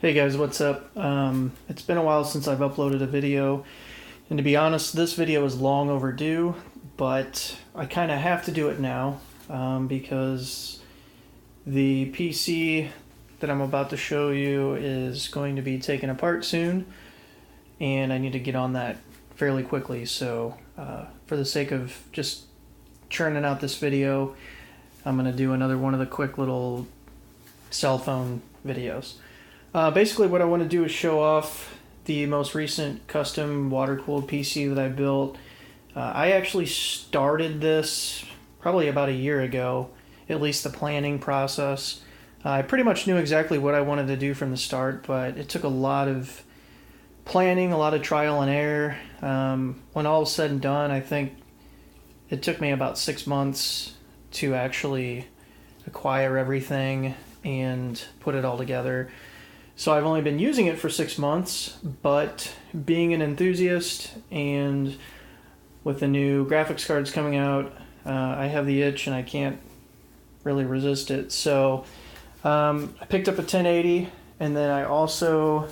Hey guys, what's up? It's been a while since I've uploaded a video, and to be honest, this video is long overdue, but I kind of have to do it now because the PC that I'm about to show you is going to be taken apart soon, and I need to get on that fairly quickly. So for the sake of just churning out this video, I'm going to do another one of the quick little cell phone videos. Basically what I want to do is show off the most recent custom water-cooled PC that I built. I actually started this probably about a year ago, at least the planning process. I pretty much knew exactly what I wanted to do from the start, but it took a lot of planning, a lot of trial and error. When all was said and done, I think it took me about 6 months to actually acquire everything and put it all together. So I've only been using it for 6 months, but being an enthusiast and with the new graphics cards coming out, I have the itch and I can't really resist it. So I picked up a 1080, and then I also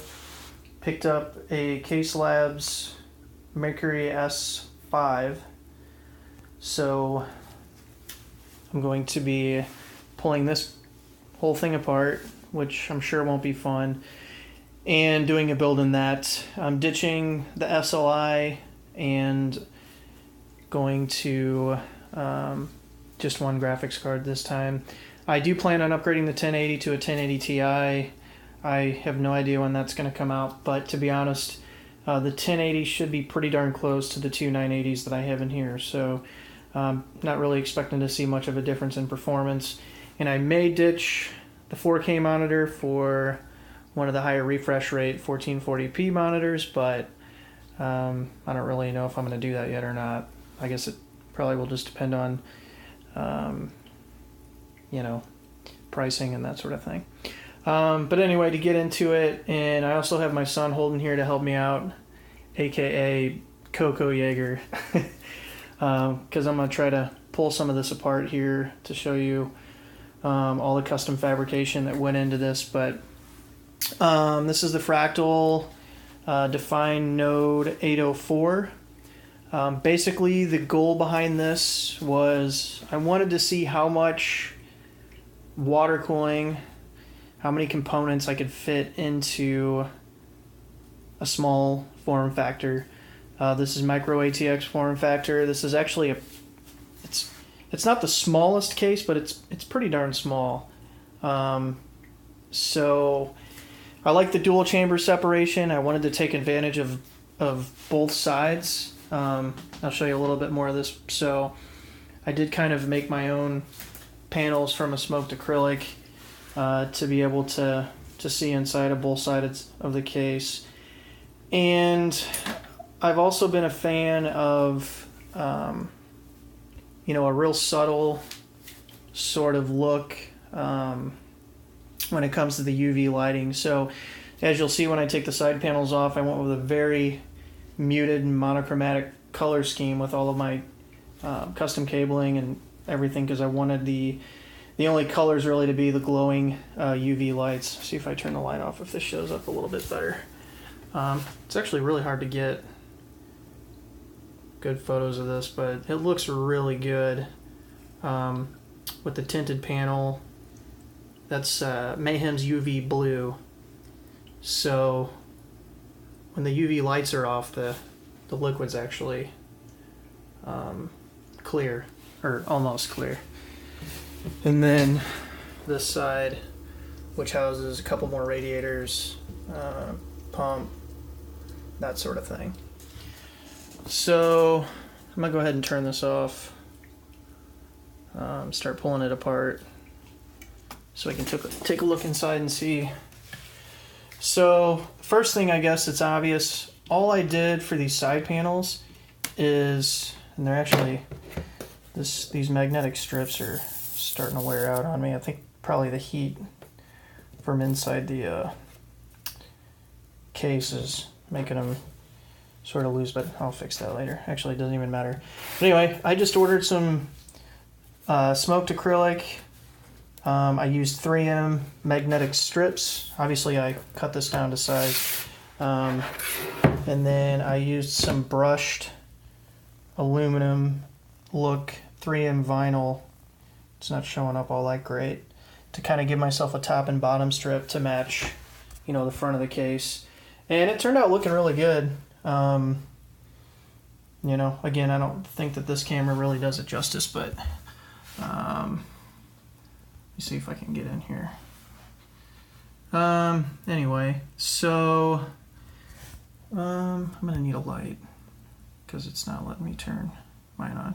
picked up a Case Labs Mercury S5. So I'm going to be pulling this whole thing apart, which I'm sure won't be fun, and doing a build in that. I'm ditching the SLI and going to just one graphics card this time. I do plan on upgrading the 1080 to a 1080 Ti. I have no idea when that's going to come out, but to be honest, the 1080 should be pretty darn close to the two 980s that I have in here, so not really expecting to see much of a difference in performance. And I may ditch the 4K monitor for one of the higher refresh rate 1440p monitors, but I don't really know if I'm going to do that yet or not. I guess it probably will just depend on pricing and that sort of thing. But anyway, to get into it, and I also have my son Holden here to help me out, aka Coco Jaeger, because I'm going to try to pull some of this apart here to show you all the custom fabrication that went into this. But this is the Fractal Define Node 804. Basically, the goal behind this was I wanted to see how much water cooling, how many components I could fit into a small form factor. This is micro ATX form factor. This is actually it's not the smallest case, but it's pretty darn small. So I like the dual chamber separation. I wanted to take advantage of both sides. I'll show you a little bit more of this. So I did kind of make my own panels from a smoked acrylic to be able to see inside of both sides of the case. And I've also been a fan of a real subtle sort of look when it comes to the UV lighting. So as you'll see when I take the side panels off, I went with a very muted and monochromatic color scheme with all of my custom cabling and everything, because I wanted the only colors really to be the glowing UV lights. See if I turn the light off if this shows up a little bit better. It's actually really hard to get good photos of this, but it looks really good with the tinted panel. That's Mayhem's UV blue. So when the UV lights are off, the liquid's actually clear, or almost clear. And then this side, which houses a couple more radiators, pump, that sort of thing. So I'm going to go ahead and turn this off, start pulling it apart so I can take a look inside and see. So first thing, I guess it's obvious, all I did for these side panels is, and they're actually, these magnetic strips are starting to wear out on me. I think probably the heat from inside the case is making them sort of loose, but I'll fix that later. Actually, it doesn't even matter. But anyway, I just ordered some smoked acrylic I used 3M magnetic strips. Obviously I cut this down to size. And then I used some brushed aluminum look 3M vinyl. It's not showing up all that great, to kind of give myself a top and bottom strip to match, you know, the front of the case. And it turned out looking really good. You know, again, I don't think that this camera really does it justice, but let me see if I can get in here. Anyway, so I'm gonna need a light because it's not letting me turn mine on.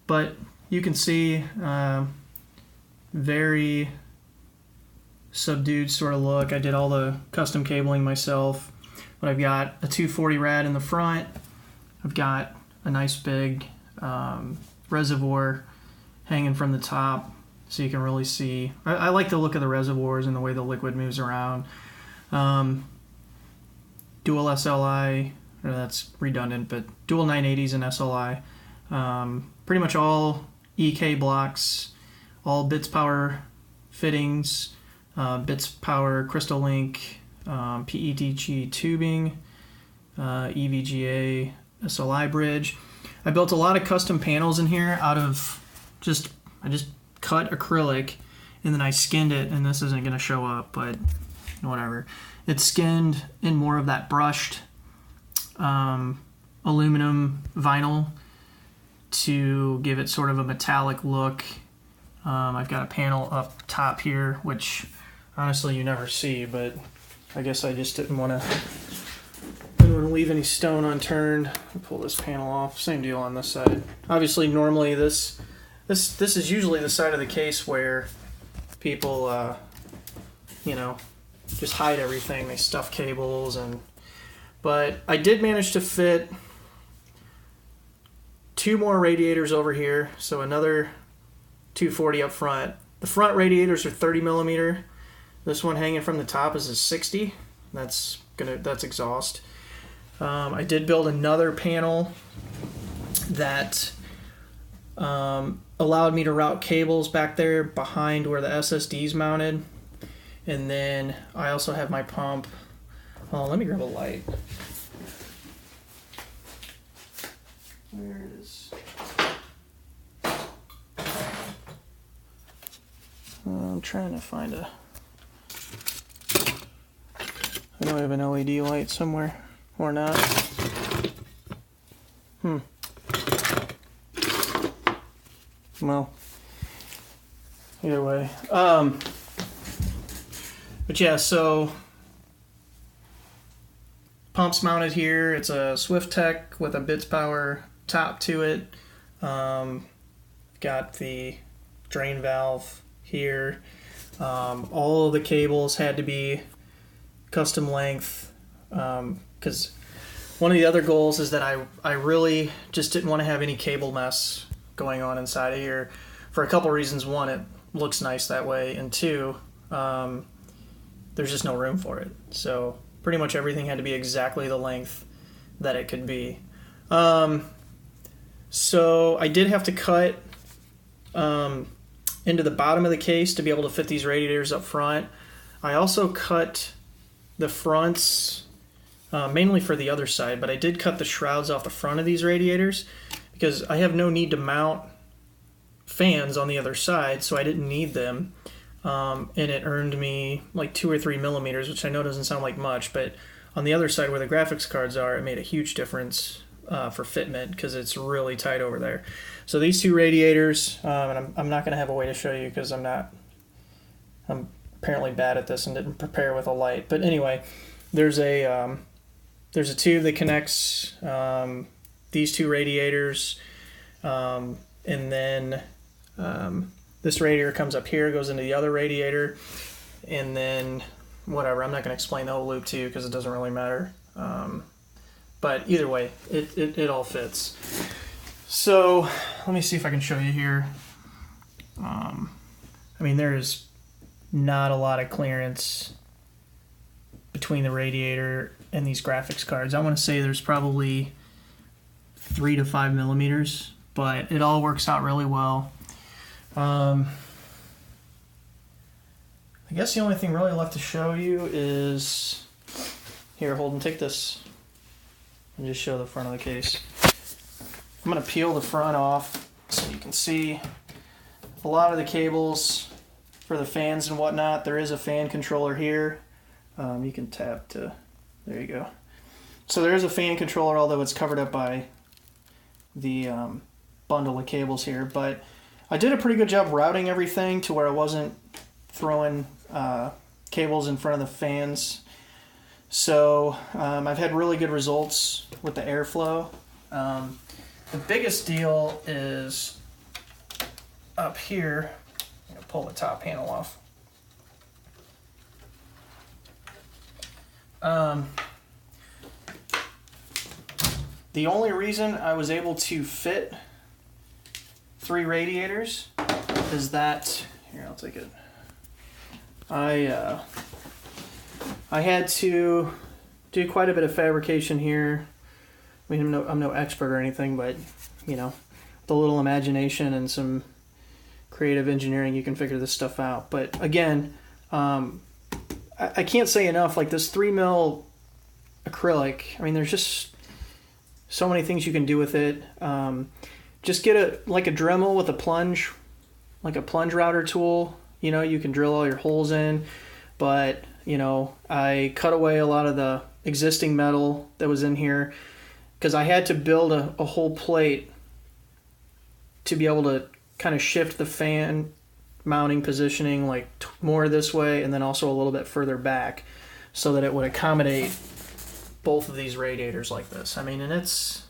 But you can see very subdued sort of look. I did all the custom cabling myself, but I've got a 240 rad in the front. I've got a nice big reservoir hanging from the top, so you can really see. I like the look of the reservoirs and the way the liquid moves around. Dual SLI, or that's redundant, but dual 980s and SLI. Pretty much all EK blocks, all Bits Power fittings, Bits Power Crystal Link, PETG tubing, EVGA SLI bridge. I built a lot of custom panels in here out of I just cut acrylic and then I skinned it, and this isn't going to show up, but whatever. It's skinned in more of that brushed aluminum vinyl to give it sort of a metallic look. I've got a panel up top here, which honestly you never see, but I guess I just didn't want to leave any stone unturned. I'll pull this panel off. Same deal on this side. Obviously, normally this is usually the side of the case where people, you know, just hide everything. They stuff cables but I did manage to fit 2 more radiators over here, so another 240 up front. The front radiators are 30 millimeter. This one hanging from the top is a 60. That's exhaust. I did build another panel that allowed me to route cables back there behind where the SSD's mounted. And then I also have my pump. Oh, let me grab a light. Where it is. I'm trying to find I know I have an LED light somewhere. Or not. Well, either way. But yeah, so pump's mounted here. It's a Swift Tech with a Bits Power top to it. Got the drain valve here. All of the cables had to be custom length. Because one of the other goals is that I really just didn't want to have any cable mess going on inside of here for a couple reasons. One, it looks nice that way, and two, there's just no room for it. So pretty much everything had to be exactly the length that it could be. So I did have to cut into the bottom of the case to be able to fit these radiators up front. I also cut the fronts mainly for the other side, but I did cut the shrouds off the front of these radiators because I have no need to mount fans on the other side, so I didn't need them. And it earned me like 2 or 3 millimeters, which I know doesn't sound like much, but on the other side where the graphics cards are, it made a huge difference for fitment because it's really tight over there. So these 2 radiators, and I'm not going to have a way to show you because I'm apparently bad at this and didn't prepare with a light. But anyway, there's a tube that connects these 2 radiators, and then this radiator comes up here, goes into the other radiator, and then whatever. I'm not going to explain the whole loop to you because it doesn't really matter. But either way, it all fits. So let me see if I can show you here. I mean, there's not a lot of clearance between the radiator and these graphics cards. I want to say there's probably 3 to 5 millimeters, but it all works out really well. I guess the only thing really left to show you is, here, Holden, take this and just show the front of the case. I'm going to peel the front off so you can see a lot of the cables for the fans and whatnot. There is a fan controller here. You can tap to, there you go. So there is a fan controller, although it's covered up by the bundle of cables here. But I did a pretty good job routing everything to where I wasn't throwing cables in front of the fans. So I've had really good results with the airflow. The biggest deal is up here. I'm gonna pull the top panel off. The only reason I was able to fit 3 radiators is that, here, I'll take it. I had to do quite a bit of fabrication here. I mean, I'm no expert or anything, but, you know, with a little imagination and some creative engineering, you can figure this stuff out. But again, I can't say enough, like this 3mm acrylic, I mean, there's just so many things you can do with it. Just get a Dremel with a plunge, like a plunge router tool. You know, you can drill all your holes in, but, you know, I cut away a lot of the existing metal that was in here because I had to build a whole plate to be able to kind of shift the fan mounting positioning like more this way and then also a little bit further back so that it would accommodate both of these radiators like this. I mean, and it's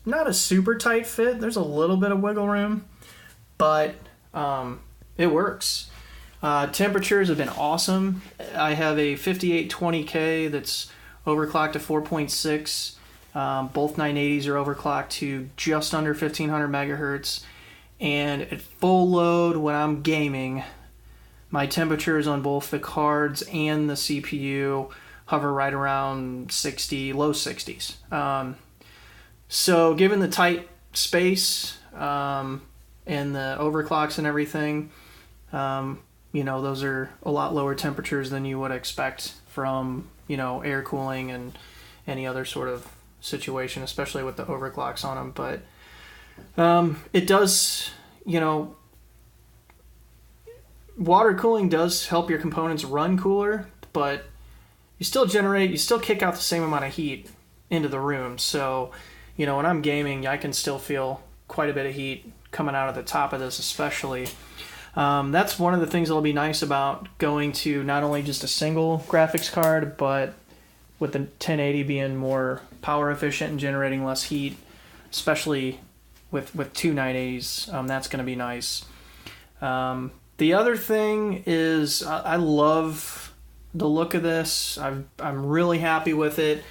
not a super tight fit. There's a little bit of wiggle room, but it works. Temperatures have been awesome. I have a 5820K that's overclocked to 4.6. Both 980s are overclocked to just under 1500 megahertz. And at full load when I'm gaming, my temperatures on both the cards and the CPU hover right around 60, low 60s. So given the tight space and the overclocks and everything, you know, those are a lot lower temperatures than you would expect from, you know, air cooling and any other sort of situation, especially with the overclocks on them. But it does, you know, water cooling does help your components run cooler, but you still kick out the same amount of heat into the room. So, you know, when I'm gaming, I can still feel quite a bit of heat coming out of the top of this, especially. That's one of the things that'll be nice about going to not only just a single graphics card, but with the 1080 being more power efficient and generating less heat, especially with 2 980s. That's going to be nice. The other thing is I love the look of this. I'm really happy with it.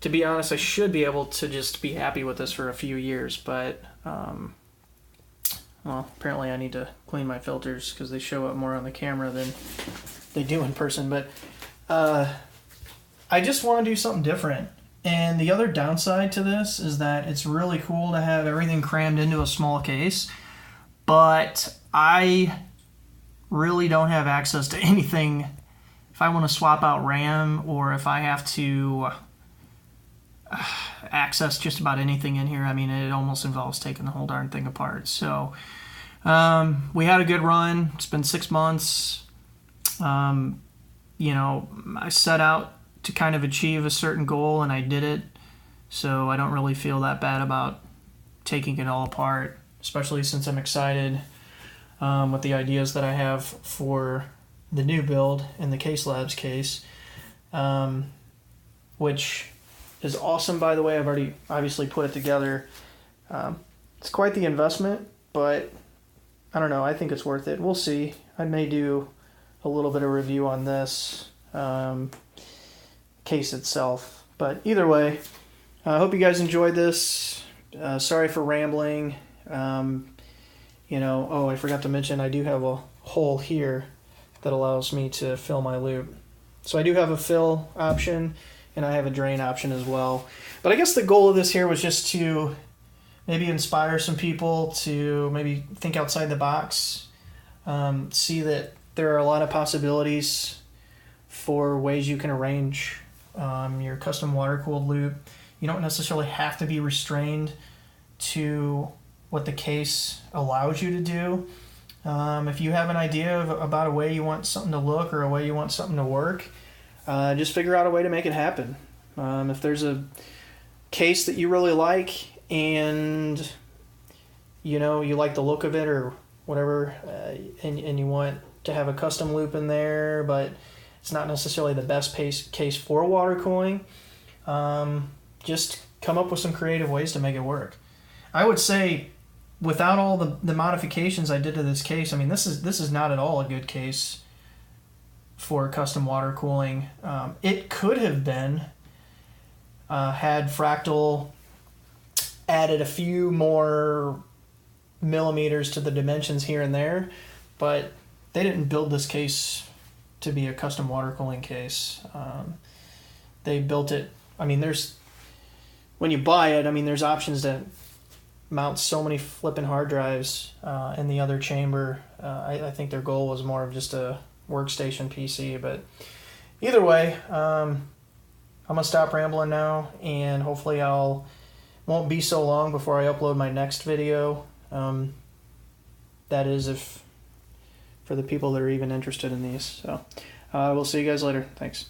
To be honest, I should be able to just be happy with this for a few years, but well, apparently I need to clean my filters because they show up more on the camera than they do in person. But I just want to do something different. And the other downside to this is that it's really cool to have everything crammed into a small case, but I really don't have access to anything. If I want to swap out RAM or if I have to access just about anything in here, I mean, it almost involves taking the whole darn thing apart. So we had a good run. It's been 6 months. You know, I set out to kind of achieve a certain goal and I did it. So I don't really feel that bad about taking it all apart, especially since I'm excited with the ideas that I have for the new build in the Case Labs case, which is awesome, by the way. I've already obviously put it together. It's quite the investment, but I don't know. I think it's worth it. We'll see. I may do a little bit of review on this case itself. But either way, I hope you guys enjoyed this. Sorry for rambling. You know, oh, I forgot to mention I do have a hole here that allows me to fill my loop. So I do have a fill option and I have a drain option as well. But I guess the goal of this here was just to maybe inspire some people to maybe think outside the box. see that there are a lot of possibilities for ways you can arrange your custom water-cooled loop. You don't necessarily have to be restrained to what the case allows you to do. If you have an idea about a way you want something to look or a way you want something to work, just figure out a way to make it happen. If there's a case that you really like and you like the look of it or whatever, and you want to have a custom loop in there, but it's not necessarily the best case for water cooling, just come up with some creative ways to make it work. I would say, without all the modifications I did to this case, I mean, this is not at all a good case for custom water cooling. It could have been had Fractal added a few more millimeters to the dimensions here and there, but they didn't build this case to be a custom water cooling case. They built it, I mean, when you buy it, I mean, there's options to mount so many flipping hard drives in the other chamber. I think their goal was more of just a workstation PC, but either way, I'm gonna stop rambling now, and hopefully won't be so long before I upload my next video. That is, if for the people that are even interested in these. So we'll see you guys later. Thanks.